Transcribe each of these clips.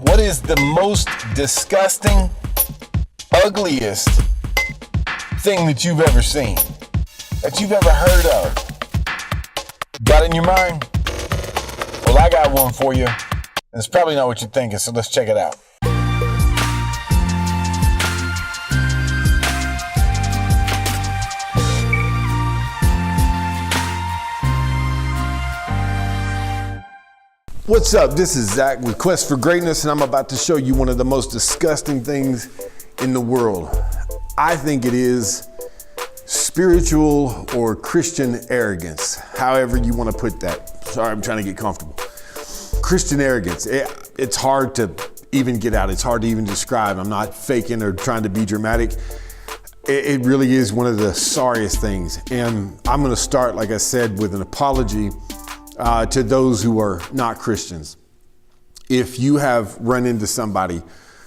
What is the most disgusting, ugliest thing that you've ever seen? That you've ever heard of? Got it in your mind? Well, I got one for you. It's probably not what you're thinking, so let's check it out. What's up? This is Zach with Quest for Greatness, and I'm about to show you one of the most disgusting things in the world. I think it is spiritual or Christian arrogance, however you want to put that. Sorry, I'm trying to get comfortable. Christian arrogance. It's hard to even get out. It's hard to even describe. I'm not faking or trying to be dramatic. It really is one of the sorriest things. And I'm going to start, like I said, with an apology to those who are not Christians. If you have run into somebody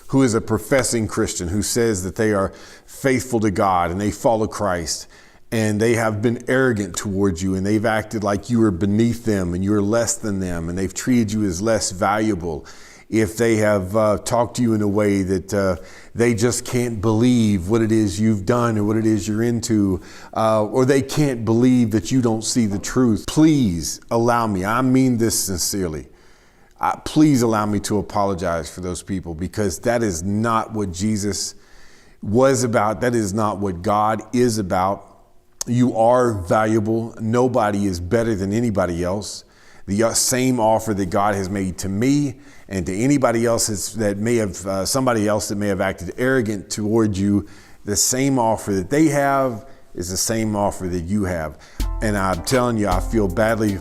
who is a professing Christian, who says that they are faithful to God and they follow Christ, and they have been arrogant towards you and they've acted like you are beneath them and you're less than them, and they've treated you as less valuable, if they have talked to you in a way that they just can't believe what it is you've done or what it is you're into, or they can't believe that you don't see the truth, please allow me, I mean this sincerely, please allow me to apologize for those people, because that is not what Jesus was about. That is not what God is about. You are valuable. Nobody is better than anybody else. The same offer that God has made to me and to anybody else that may have, somebody else that may have acted arrogant toward you, the same offer that they have is the same offer that you have. And I'm telling you, I feel badly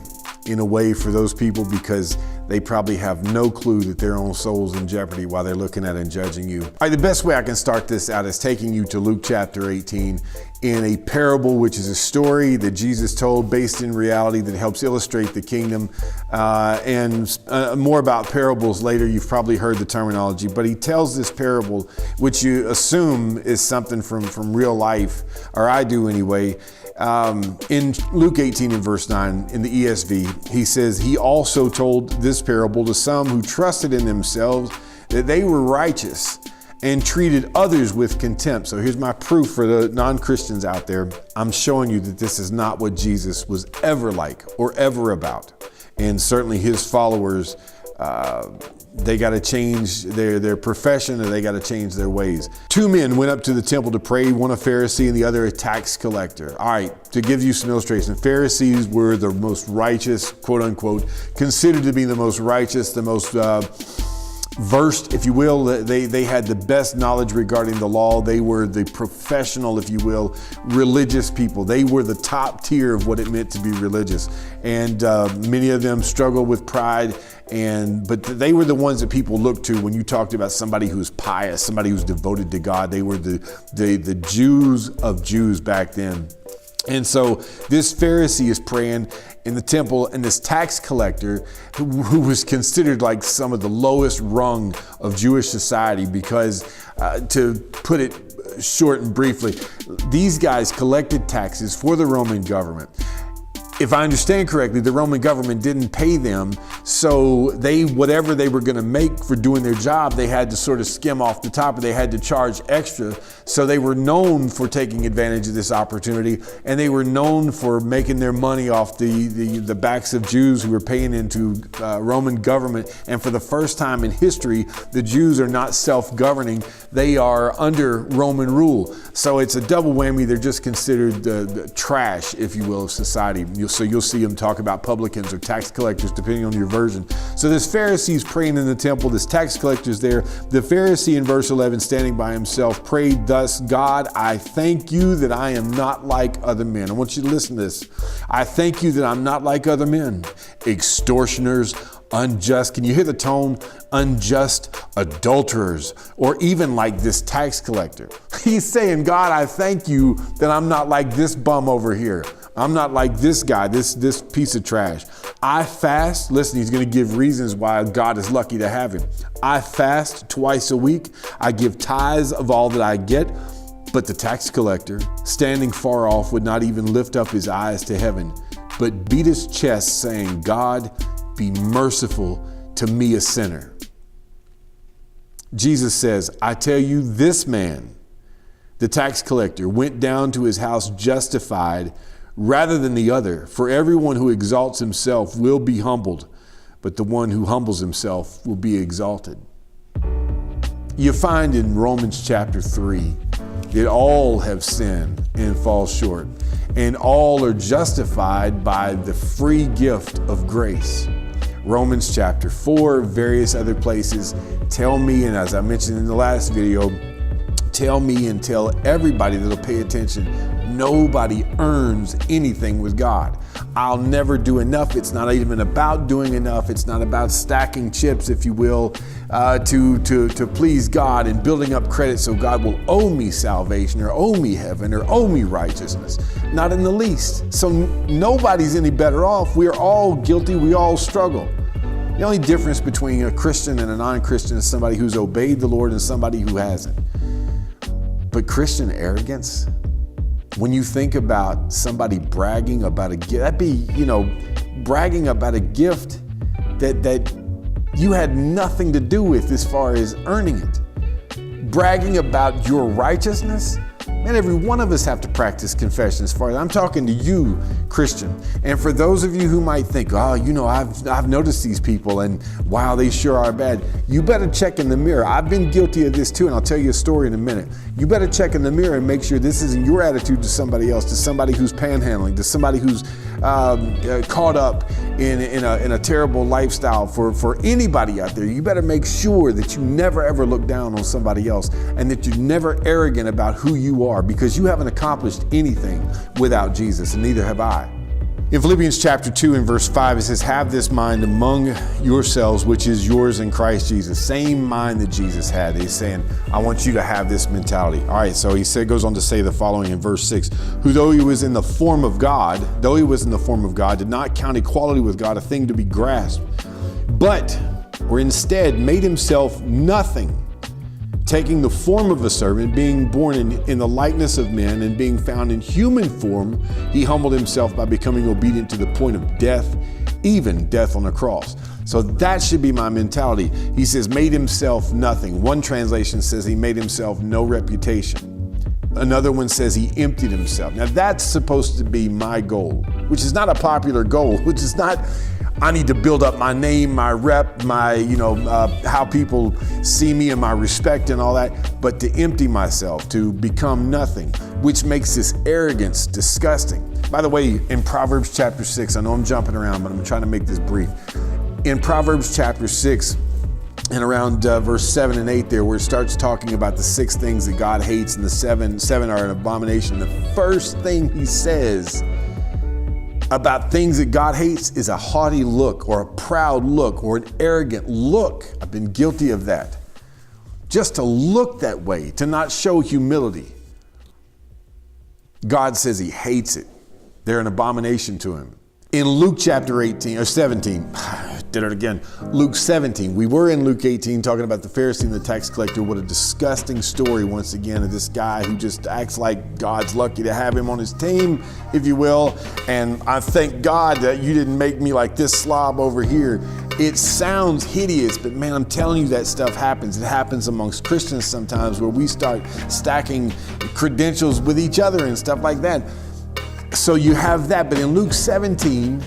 in a way for those people, because they probably have no clue that their own soul's in jeopardy while they're looking at and judging you. All right, the best way I can start this out is taking you to Luke chapter 18 in a parable, which is a story that Jesus told based in reality that helps illustrate the kingdom. And more about parables later. You've probably heard the terminology, but he tells this parable, which you assume is something from real life, or I do anyway. In Luke 18 and verse 9 in the ESV, he says, he also told this parable to some who trusted in themselves that they were righteous and treated others with contempt. So here's my proof for the non-Christians out there. I'm showing you that this is not what Jesus was ever like or ever about. And certainly his followers, they got to change their profession, or they got to change their ways. Two men went up to the temple to pray, one a Pharisee and the other a tax collector. All right, to give you some illustration, Pharisees were the most righteous, quote unquote, considered to be the most righteous, the most versed, if you will. They had the best knowledge regarding the law. They were the professional, if you will, religious people. They were the top tier of what it meant to be religious. And many of them struggled with pride, but they were the ones that people looked to when you talked about somebody who's pious, somebody who's devoted to God. They were the Jews of Jews back then. And so this Pharisee is praying in the temple, and this tax collector, who was considered like some of the lowest rung of Jewish society, because to put it short and briefly, these guys collected taxes for the Roman government. If I understand correctly, the Roman government didn't pay them, so whatever they were going to make for doing their job, they had to sort of skim off the top, or they had to charge extra. So they were known for taking advantage of this opportunity, and they were known for making their money off the backs of Jews who were paying into Roman government. And for the first time in history, the Jews are not self-governing; they are under Roman rule. So it's a double whammy. They're just considered the trash, if you will, of society. So you'll see them talk about publicans or tax collectors, depending on your version. So this Pharisee's praying in the temple, this tax collector's there. The Pharisee in verse 11, standing by himself, prayed thus, God, I thank you that I am not like other men. I want you to listen to this. I thank you that I'm not like other men, extortioners, unjust. Can you hear the tone? Unjust, adulterers, or even like this tax collector. He's saying, God, I thank you that I'm not like this bum over here. I'm not like this guy, this piece of trash. I fast. Listen, he's going to give reasons why God is lucky to have him. I fast twice a week. I give tithes of all that I get. But the tax collector, standing far off, would not even lift up his eyes to heaven, but beat his chest, saying, God, be merciful to me, a sinner. Jesus says, I tell you, this man, the tax collector, went down to his house justified rather than the other. For everyone who exalts himself will be humbled, but the one who humbles himself will be exalted. You find in Romans chapter 3 that all have sinned and fall short, and all are justified by the free gift of grace. Romans chapter 4, various other places tell me, and as I mentioned in the last video, tell me and tell everybody that'll pay attention, nobody earns anything with God. I'll never do enough. It's not even about doing enough. It's not about stacking chips, if you will, to please God and building up credit so God will owe me salvation or owe me heaven or owe me righteousness. Not in the least. So nobody's any better off. We are all guilty. We all struggle. The only difference between a Christian and a non-Christian is somebody who's obeyed the Lord and somebody who hasn't. But Christian arrogance, when you think about somebody bragging about a gift, that'd be, bragging about a gift that you had nothing to do with as far as earning it. Bragging about your righteousness. Man, every one of us have to practice confession as far as I'm talking to you, Christian. And for those of you who might think, I've noticed these people and wow, they sure are bad. You better check in the mirror. I've been guilty of this too, and I'll tell you a story in a minute. You better check in the mirror and make sure this isn't your attitude to somebody else, to somebody who's panhandling, to somebody who's caught up in a terrible lifestyle. For anybody out there, you better make sure that you never ever look down on somebody else and that you're never arrogant about who you are, because you haven't accomplished anything without Jesus, and neither have I. In Philippians chapter 2 and verse 5, it says, have this mind among yourselves, which is yours in Christ Jesus. Same mind that Jesus had. He's saying, I want you to have this mentality. All right, so goes on to say the following in verse 6, who though he was in the form of God, did not count equality with God a thing to be grasped, or instead made himself nothing, taking the form of a servant, being born in the likeness of men, and being found in human form, he humbled himself by becoming obedient to the point of death, even death on a cross. So that should be my mentality. He says, made himself nothing. One translation says he made himself no reputation. Another one says he emptied himself. Now that's supposed to be my goal, which is not a popular goal, which is not, I need to build up my name, my rep, how people see me and my respect and all that, but to empty myself, to become nothing, which makes this arrogance disgusting. By the way, in Proverbs chapter 6, I know I'm jumping around, but I'm trying to make this brief. In Proverbs chapter 6, and around verse 7 and 8 there, where it starts talking about the 6 things that God hates and the seven are an abomination. The first thing he says about things that God hates is a haughty look or a proud look or an arrogant look. I've been guilty of that. Just to look that way, to not show humility. God says he hates it. They're an abomination to him. In Luke chapter 17, did it again. Luke 17. We were in Luke 18 talking about the Pharisee and the tax collector. What a disgusting story once again of this guy who just acts like God's lucky to have him on his team, if you will. And I thank God that you didn't make me like this slob over here. It sounds hideous, but man, I'm telling you that stuff happens. It happens amongst Christians sometimes where we start stacking credentials with each other and stuff like that. So you have that. But in Luke 17,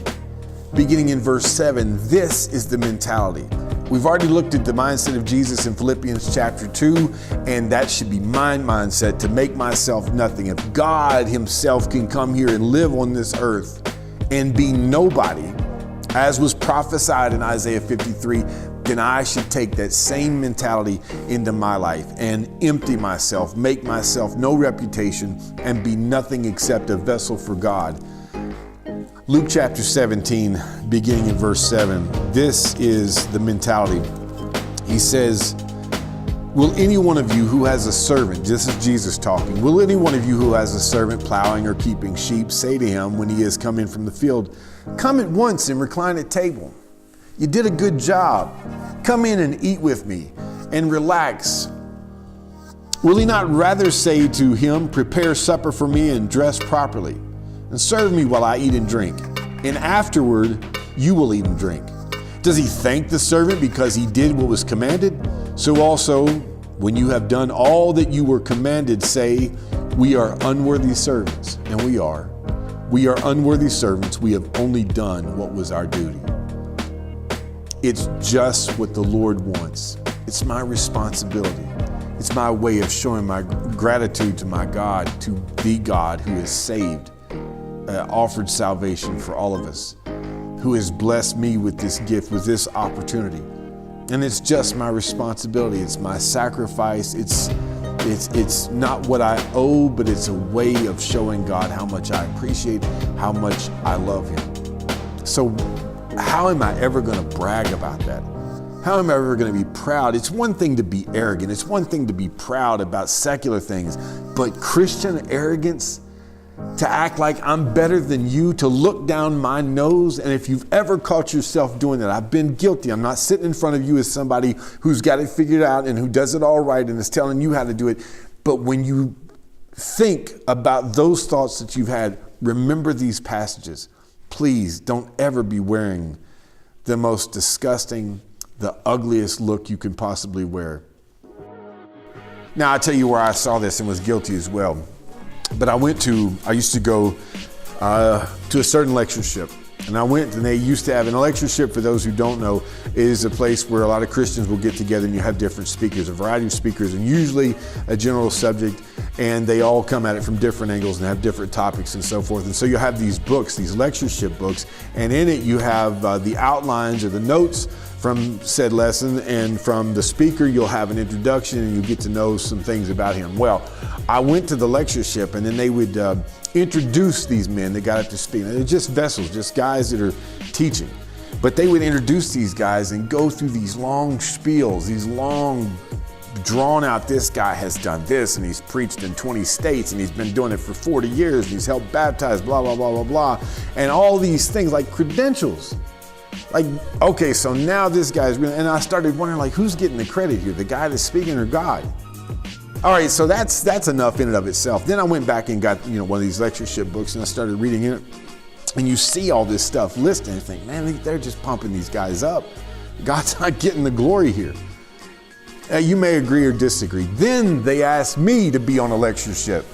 beginning in verse 7, this is the mentality. We've already looked at the mindset of Jesus in Philippians chapter 2, and that should be my mindset, to make myself nothing. If God himself can come here and live on this earth and be nobody, as was prophesied in Isaiah 53, then I should take that same mentality into my life and empty myself, make myself no reputation, and be nothing except a vessel for God. Luke chapter 17, beginning in verse 7, this is the mentality. He says, will any one of you who has a servant, this is Jesus talking, will any one of you who has a servant plowing or keeping sheep say to him when he has come in from the field, come at once and recline at table? You did a good job. Come in and eat with me and relax. Will he not rather say to him, prepare supper for me and dress properly, and serve me while I eat and drink, and afterward you will eat and drink? Does he thank the servant because he did what was commanded? So also, when you have done all that you were commanded, say, we are unworthy servants. And we are. We are unworthy servants. We have only done what was our duty. It's just what the Lord wants. It's my responsibility. It's my way of showing my gratitude to my God, to the God who has saved, offered salvation for all of us, who has blessed me with this gift, with this opportunity. And it's just my responsibility. It's my sacrifice. It's not what I owe, but it's a way of showing God how much I appreciate, how much I love Him. So how am I ever going to brag about that? How am I ever going to be proud? It's one thing to be arrogant. It's one thing to be proud about secular things, but Christian arrogance, to act like I'm better than you, to look down my nose. And if you've ever caught yourself doing that, I've been guilty. I'm not sitting in front of you as somebody who's got it figured out and who does it all right and is telling you how to do it. But when you think about those thoughts that you've had, remember these passages. Please don't ever be wearing the most disgusting, the ugliest look you can possibly wear. Now, I'll tell you where I saw this and was guilty as well. But I used to go to a certain lectureship. And I went, and they used to have an lectureship, for those who don't know, is a place where a lot of Christians will get together and you have different speakers, a variety of speakers, and usually a general subject, and they all come at it from different angles and have different topics and so forth. And so you have these books, these lectureship books, and in it you have the outlines or the notes from said lesson, and from the speaker you'll have an introduction and you get to know some things about him. Well, I went to the lectureship, and then they would introduce these men that got up to speak. And they're just vessels, just guys that are teaching. But they would introduce these guys and go through these long spiels, these long drawn out, this guy has done this, and he's preached in 20 states, and he's been doing it for 40 years, and he's helped baptize, blah, blah, blah, blah, blah. And all these things like credentials. Like, okay, so now this guy's really, and I started wondering, like, who's getting the credit here? The guy that's speaking or God? All right, so that's enough in and of itself. Then I went back and got, one of these lectureship books, and I started reading it. And you see all this stuff listed, and you think, man, they're just pumping these guys up. God's not getting the glory here. You may agree or disagree. Then they asked me to be on a lectureship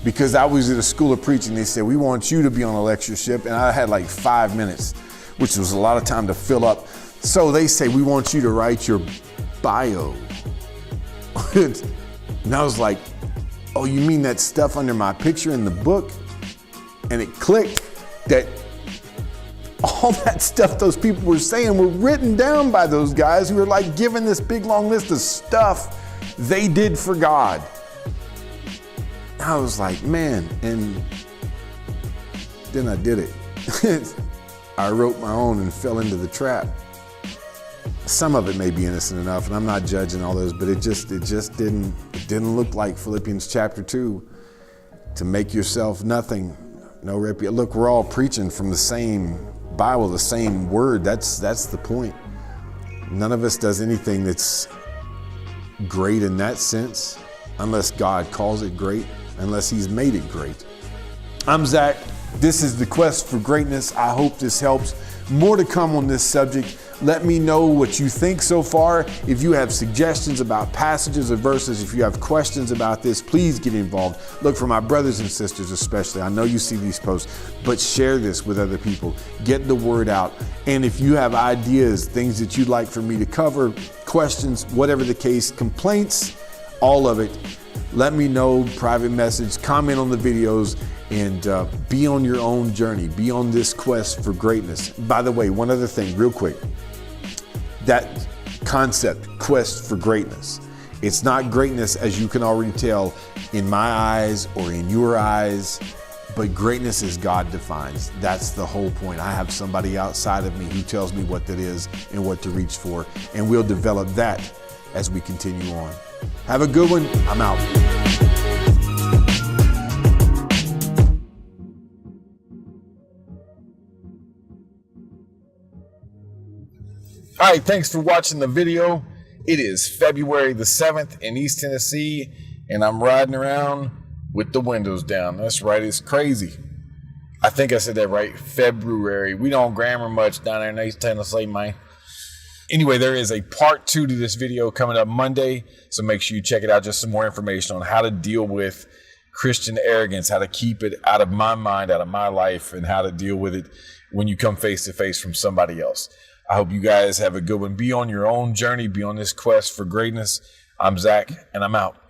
because I was at a school of preaching. They said, we want you to be on a lectureship. And I had like 5 minutes, which was a lot of time to fill up. So they say, we want you to write your bio. And I was like, oh, you mean that stuff under my picture in the book? And it clicked that all that stuff those people were saying were written down by those guys who were like given this big long list of stuff they did for God. I was like, man, and then I did it. I wrote my own and fell into the trap. Some of it may be innocent enough, and I'm not judging all those, but it just didn't look like Philippians chapter 2 to make yourself nothing, no reputation. Look, we're all preaching from the same Bible, the same word. That's the point. None of us does anything that's great in that sense, unless God calls it great, unless He's made it great. I'm Zach. This is the Quest for Greatness. I hope this helps. More to come on this subject. Let me know what you think so far. If you have suggestions about passages or verses, if you have questions about this, please get involved. Look, for my brothers and sisters especially, I know you see these posts, but share this with other people. Get the word out. And if you have ideas, things that you'd like for me to cover, questions, whatever the case, complaints, all of it, let me know, private message, comment on the videos, and be on your own journey. Be on this quest for greatness. By the way, one other thing real quick. That concept, quest for greatness. It's not greatness, as you can already tell, in my eyes or in your eyes, but greatness is God defines. That's the whole point. I have somebody outside of me who tells me what that is and what to reach for, and we'll develop that as we continue on. Have a good one. I'm out. All right, thanks for watching the video. It is February the 7th in East Tennessee, and I'm riding around with the windows down. That's right, it's crazy. I think I said that right, February. We don't grammar much down there in East Tennessee, man. Anyway, there is a part 2 to this video coming up Monday, so make sure you check it out. Just some more information on how to deal with Christian arrogance, how to keep it out of my mind, out of my life, and how to deal with it when you come face to face from somebody else. I hope you guys have a good one. Be on your own journey. Be on this quest for greatness. I'm Zach, and I'm out.